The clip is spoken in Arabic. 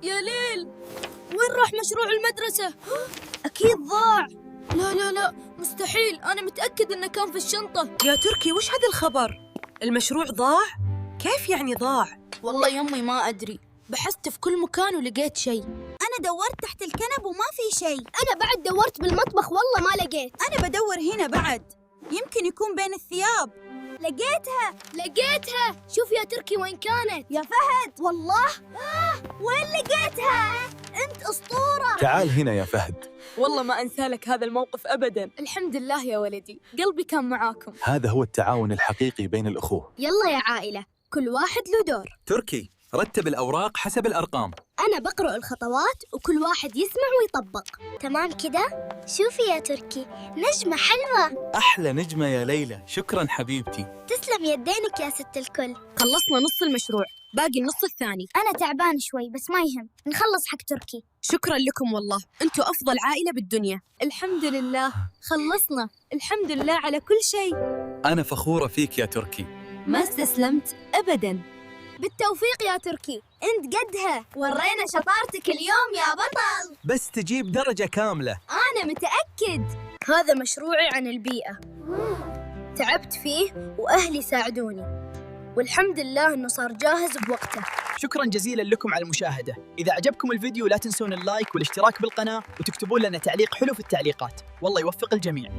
يا ليل، وين راح مشروع المدرسة؟ أكيد ضاع. لا لا لا، مستحيل، أنا متأكد إنه كان في الشنطة. يا تركي وش هذا الخبر؟ المشروع ضاع؟ كيف يعني ضاع؟ والله يمي ما أدري، بحثت في كل مكان ولقيت شيء. أنا دورت تحت الكنب وما في شيء. أنا بعد دورت بالمطبخ والله ما لقيت. أنا بدور هنا بعد، يمكن يكون بين الثياب. لقيتها. شوف يا تركي وين كانت. يا فهد والله وين لقيتها؟ أنت أسطورة. تعال هنا يا فهد. والله ما أنسى لك هذا الموقف أبداً. الحمد لله يا ولدي، قلبي كان معاكم. هذا هو التعاون الحقيقي بين الأخوة. يلا يا عائلة، كل واحد له دور. تركي، رتب الأوراق حسب الأرقام. أنا بقرأ الخطوات وكل واحد يسمع ويطبق. تمام كده؟ شوفي يا تركي، نجمة حلوة. أحلى نجمة يا ليلى، شكراً حبيبتي. تسلم يدينك يا ست الكل. خلصنا نص المشروع، باقي النص الثاني. أنا تعبان شوي بس ما يهم، نخلص حق تركي. شكرا لكم والله، أنتوا أفضل عائلة بالدنيا. الحمد لله خلصنا، الحمد لله على كل شيء. أنا فخورة فيك يا تركي. ما استسلمت أبداً. بالتوفيق يا تركي، أنت قدها. ورينا شطارتك اليوم يا بطل. بس تجيب درجة كاملة. أنا متأكد. هذا مشروعي عن البيئة، تعبت فيه وأهلي ساعدوني، والحمد لله إنه صار جاهز بوقته. شكراً جزيلاً لكم على المشاهدة. إذا عجبكم الفيديو لا تنسون اللايك والاشتراك بالقناة وتكتبون لنا تعليق حلو في التعليقات. والله يوفق الجميع.